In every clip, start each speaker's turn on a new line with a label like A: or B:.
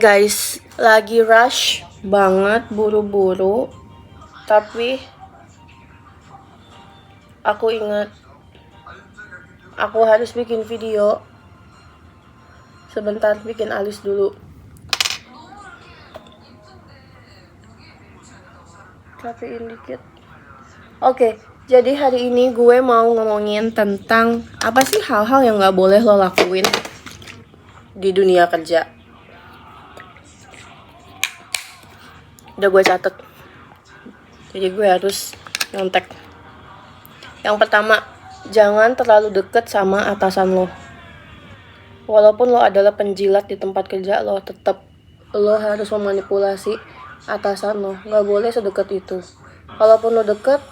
A: guys, lagi rush banget, buru-buru. Tapi aku ingat aku harus bikin video. Sebentar, bikin alis dulu. Rapiin dikit. Oke, jadi hari ini gue mau ngomongin tentang apa sih hal-hal yang gak boleh lo lakuin di dunia kerja. Udah gue catet, jadi gue harus nyontek. Yang pertama, jangan terlalu deket sama atasan lo. Walaupun lo adalah penjilat di tempat kerja, lo harus memanipulasi atasan lo. Gak boleh sedekat itu. Kalaupun lo deket,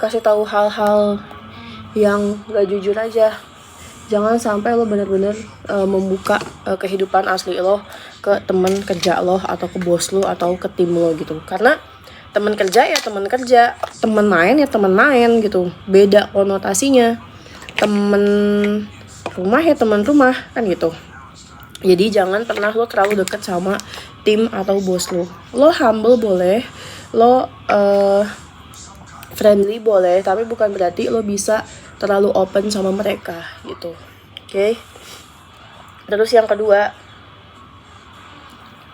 A: kasih tahu hal-hal yang gak jujur aja. Jangan sampai lo benar-benar membuka kehidupan asli lo ke teman kerja lo, atau ke bos lo, atau ke tim lo gitu. Karena teman kerja ya teman kerja, teman main ya teman main gitu. Beda konotasinya. Teman rumah ya teman rumah kan gitu. Jadi jangan pernah lo terlalu deket sama tim atau bos lo. Lo humble boleh, lo friendly boleh, tapi bukan berarti lo bisa terlalu open sama mereka gitu. Oke. Terus yang kedua,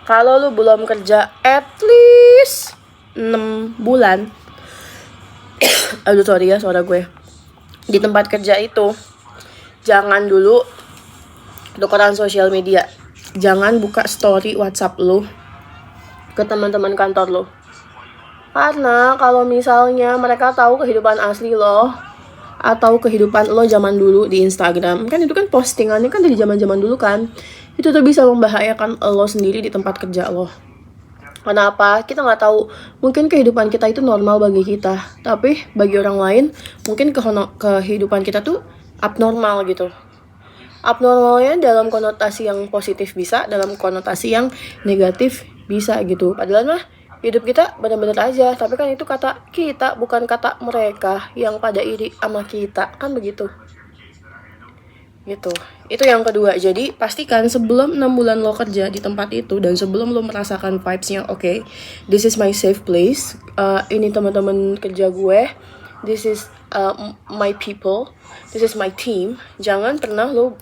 A: kalau lo belum kerja at least 6 bulan aduh sorry ya suara gue, di tempat kerja itu, jangan dulu tukeran sosial media. Jangan buka story WhatsApp lo ke teman-teman kantor lo. Karena kalau misalnya mereka tahu kehidupan asli lo atau kehidupan lo zaman dulu di Instagram, kan itu kan postingannya kan dari zaman-zaman dulu kan, itu tuh bisa membahayakan lo sendiri di tempat kerja lo. Kenapa? Kita nggak tahu. Mungkin kehidupan kita itu normal bagi kita, tapi bagi orang lain mungkin kehidupan kita tuh abnormal gitu. Abnormalnya dalam konotasi yang positif bisa, dalam konotasi yang negatif bisa gitu. Padahal mah hidup kita benar-benar aja, tapi kan itu kata kita, bukan kata mereka yang pada iri sama kita, kan begitu. Gitu. Itu yang kedua. Jadi pastikan sebelum 6 bulan lo kerja di tempat itu, dan sebelum lo merasakan vibes-nya, oke, this is my safe place, ini teman-teman kerja gue, this is my people, this is my team. Jangan pernah lo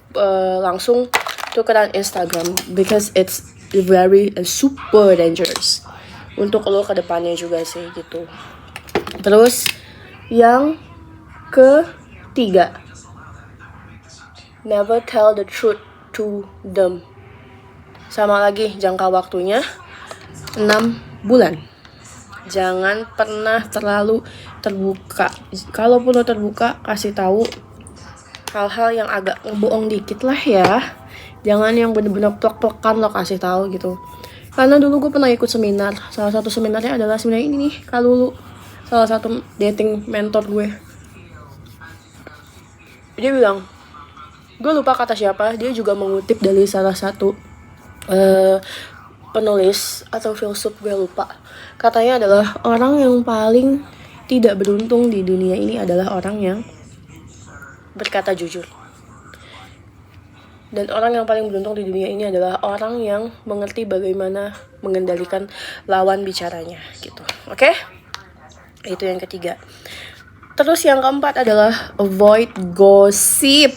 A: langsung tukeran Instagram, because it's very super dangerous untuk lo ke depannya juga sih gitu. Terus yang ketiga, never tell the truth to them. Sama lagi, jangka waktunya 6 bulan. Jangan pernah terlalu terbuka. Kalaupun lo terbuka, kasih tahu hal-hal yang agak ngebohong dikit lah ya. Jangan yang bener-bener plek-plekan lo kasih tahu gitu. Karena dulu gue pernah ikut seminar. Salah satu seminarnya adalah seminar ini nih, Kalulu. Salah satu dating mentor gue. Dia bilang, gue lupa kata siapa, dia juga mengutip dari salah satu penulis atau filsuf, gue lupa. Katanya adalah orang yang paling tidak beruntung di dunia ini adalah orang yang berkata jujur. Dan orang yang paling beruntung di dunia ini adalah orang yang mengerti bagaimana mengendalikan lawan bicaranya gitu. Oke? Itu yang ketiga. Terus yang keempat adalah avoid gossip.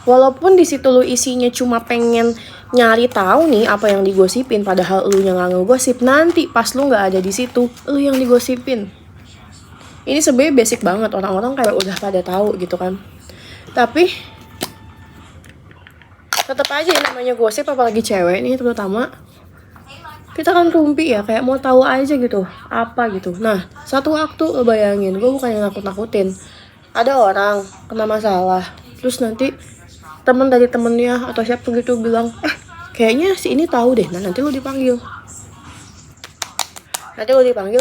A: Walaupun di situ lu isinya cuma pengen nyari tahu nih apa yang digosipin, padahal lu yang nggak ngegosip, nanti pas lu nggak ada di situ, lu yang digosipin. Ini sebenarnya basic banget, orang-orang kayak udah pada tahu gitu kan. Tapi tetap aja yang namanya gosip, apalagi cewek nih terutama, kita kan rumpi ya, kayak mau tahu aja gitu apa gitu. Nah, satu waktu lo bayangin, gue bukan yang nakut-nakutin, ada orang kena masalah, terus nanti teman dari temennya atau siapa gitu bilang, kayaknya si ini tahu deh. Nah, nanti lo dipanggil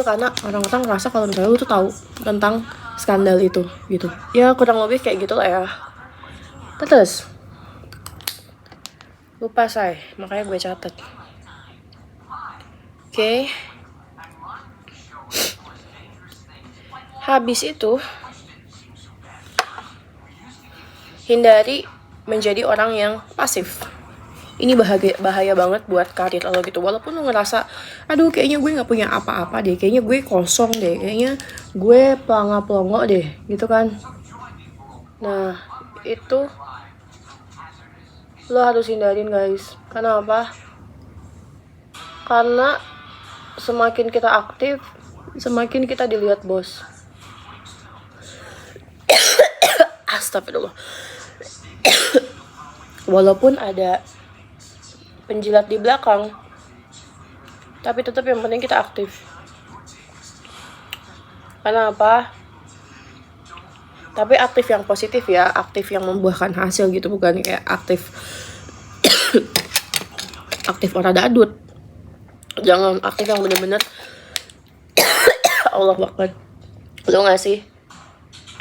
A: karena orang-orang ngerasa kalau misalnya lo tuh tahu tentang skandal itu gitu. Ya kurang lebih kayak gitu lah ya. Terus lupa say, makanya gue catat. Oke. Habis itu, hindari menjadi orang yang pasif. ini bahaya banget buat karir lo gitu. Walaupun lo ngerasa, aduh kayaknya gue nggak punya apa-apa deh, kayaknya gue kosong deh, kayaknya gue pelongo deh gitu kan. Nah itu lo harus hindarin guys. Karena apa? Karena semakin kita aktif, semakin kita dilihat bos. Astagfirullah. Walaupun ada penjilat di belakang, tapi tetap yang penting kita aktif. Karena apa? Tapi aktif yang positif ya, aktif yang membuahkan hasil gitu, bukan kayak aktif aktif orang dadut. Jangan aktif yang bener-bener Allah Akbar, lo ngasih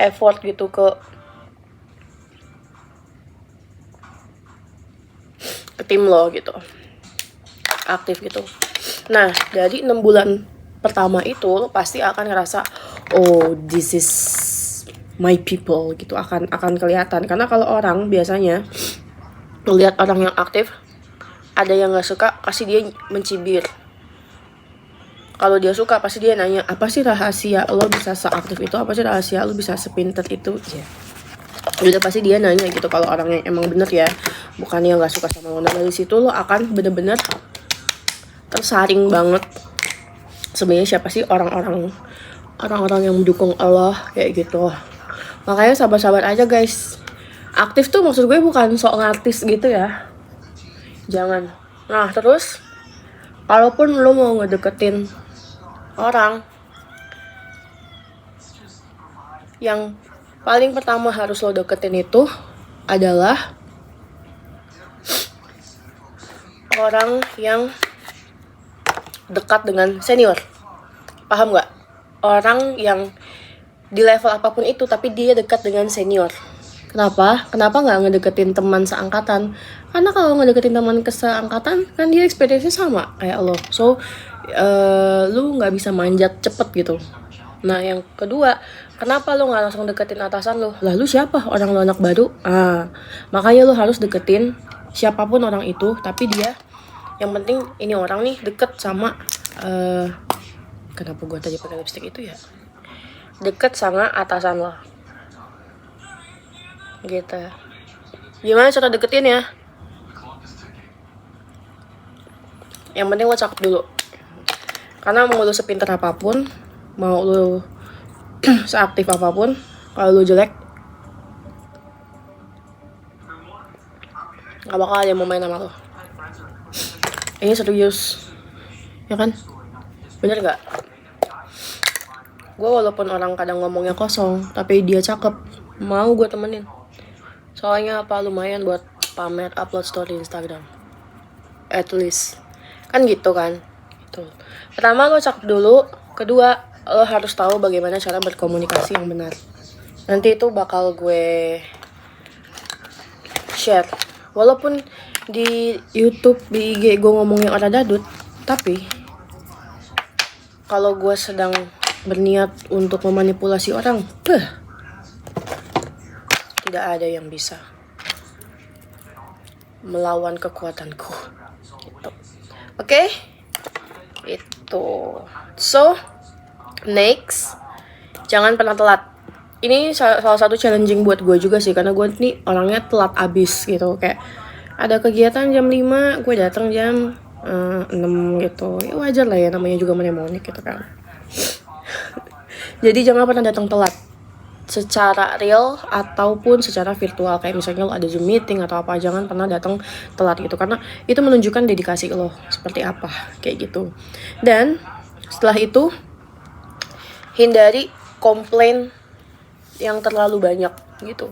A: effort gitu ke tim lo gitu, aktif gitu. Nah dari 6 bulan pertama itu lo pasti akan ngerasa, oh this is my people gitu, akan kelihatan. Karena kalau orang biasanya lihat orang yang aktif, ada yang nggak suka pasti dia mencibir. Kalau dia suka pasti dia nanya, apa sih rahasia lo bisa seaktif itu, apa sih rahasia lo bisa sepinter itu ya. Udah pasti dia nanya gitu kalau orang yang emang bener ya, bukan yang nggak suka sama lo. Nah dari situ lo akan bener-bener tersaring banget sebenarnya siapa sih orang-orang yang mendukung Allah kayak gitu. Makanya sabar-sabar aja guys. Aktif tuh maksud gue bukan sok ngartis gitu ya, jangan. Nah terus kalaupun lo mau ngedeketin orang, yang paling pertama harus lo deketin itu adalah orang yang dekat dengan senior. Paham gak? Orang yang di level apapun itu tapi dia dekat dengan senior. Kenapa gak ngedeketin teman seangkatan? Karena kalau ngedeketin teman seangkatan kan dia experience-nya sama kayak lo. So lu gak bisa manjat cepet gitu. Nah yang kedua, kenapa lo gak langsung deketin atasan lo? Lah lu siapa? Orang lo anak baru? Makanya lo harus deketin siapapun orang itu, tapi dia yang penting ini orang nih deket sama kenapa gue tadi pakai lipstick itu ya? Deket sama atasan lo gitu. Gimana cara deketin ya? Yang penting lo cakep dulu. Karena mau lo sepinter apapun, mau lo seaktif apapun, kalau lo jelek gak bakal ada yang mau main sama lo. Ini serius, ya kan? Bener gak? Gue walaupun orang kadang ngomongnya kosong, tapi dia cakep, mau gue temenin. Soalnya apa, lumayan buat pamer upload story Instagram. At least. Kan gitu kan? Gitu. Pertama lo cakep dulu, kedua lo harus tahu bagaimana cara berkomunikasi yang benar. Nanti itu bakal gue share. Walaupun di YouTube, di IG gue ngomongin orang dadut, tapi kalau gue sedang berniat untuk memanipulasi orang, tidak ada yang bisa melawan kekuatanku gitu. Oke? Itu. So, next, jangan pernah telat. Ini salah satu challenging buat gue juga sih, karena gue nih orangnya telat abis gitu. Kayak ada kegiatan jam 5, gue datang jam 6 gitu. Ya wajar lah ya, namanya juga mnemonik gitu kan. Jadi jangan pernah datang telat, secara real ataupun secara virtual. Kayak misalnya lo ada Zoom meeting atau apa, jangan pernah datang telat gitu, karena itu menunjukkan dedikasi lo seperti apa kayak gitu. Dan setelah itu hindari komplain yang terlalu banyak gitu.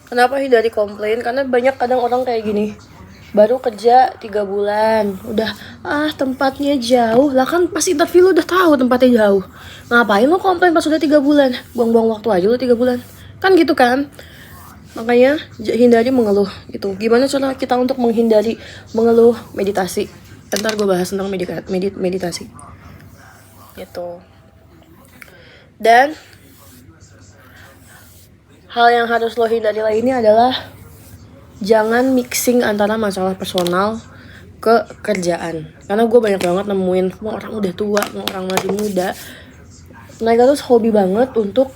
A: Kenapa hindari komplain? Karena banyak kadang orang kayak gini, baru kerja 3 bulan udah tempatnya jauh. Lah kan pas interview lu udah tahu tempatnya jauh, ngapain lu komplain pas udah 3 bulan? Buang-buang waktu aja lu 3 bulan kan gitu kan. Makanya hindari mengeluh gitu. Gimana cara kita untuk menghindari mengeluh? Meditasi. Ntar gue bahas tentang meditasi gitu. Dan hal yang harus lo hindari lainnya adalah jangan mixing antara masalah personal ke kerjaan. Karena gue banyak banget nemuin mau orang udah tua, mau orang masih muda, mereka tuh hobi banget untuk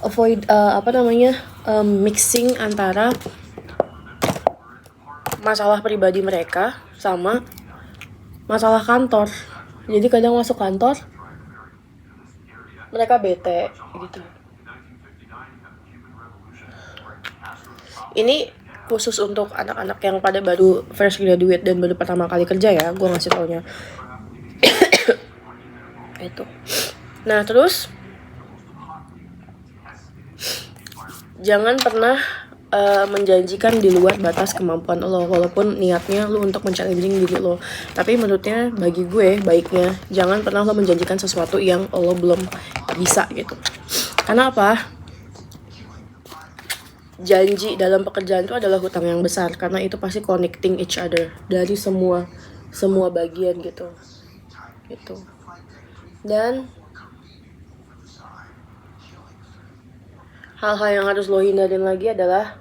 A: avoid mixing antara masalah pribadi mereka sama masalah kantor. Jadi kadang masuk kantor mereka bete gitu. Ini khusus untuk anak-anak yang pada baru fresh graduate dan baru pertama kali kerja ya, gue ngasih taunya. Itu. Nah terus jangan pernah menjanjikan di luar batas kemampuan lo, walaupun niatnya lo untuk men-challenging diri lo. Tapi menurutnya bagi gue baiknya jangan pernah lo menjanjikan sesuatu yang lo belum bisa gitu. Karena apa? Janji dalam pekerjaan itu adalah hutang yang besar, karena itu pasti connecting each other dari semua bagian gitu. Dan hal-hal yang harus lo hindarin lagi adalah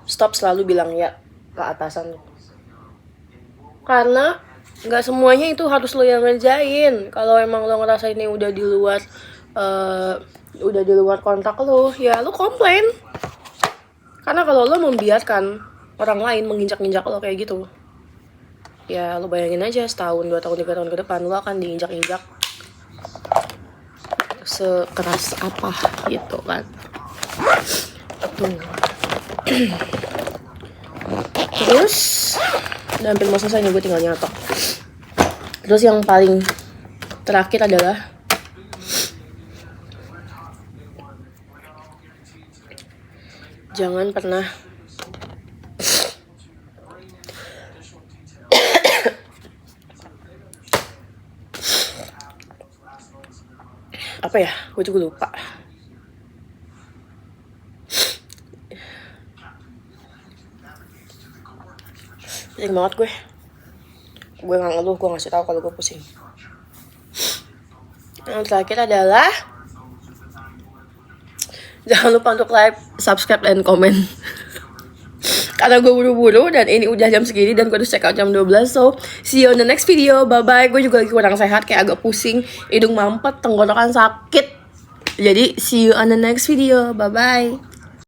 A: stop selalu bilang ya ke atasan lo. Karena nggak semuanya itu harus lo yang ngerjain. Kalau emang lo ngerasa ini udah di luar kontak lo, ya lo komplain. Karena kalau lo membiarkan orang lain menginjak-injak lo kayak gitu, ya lo bayangin aja setahun, 2 tahun, 3 tahun ke depan lo akan diinjak-injak sekeras apa gitu kan. Tuh. Terus udah hampir mau selesai nih, gue tinggal nyatok. Terus yang paling terakhir adalah jangan pernah apa ya, gue juga lupa. Pusing banget gue nggak ngeluh, gue ngasih tahu kalau gue pusing. Yang terakhir adalah jangan lupa untuk like, subscribe, dan komen. Karena gue buru-buru dan ini udah jam segini dan gue harus check out jam 12. So, see you on the next video. Bye-bye. Gue juga lagi kurang sehat, kayak agak pusing, hidung mampet, tenggorokan sakit. Jadi, see you on the next video. Bye-bye.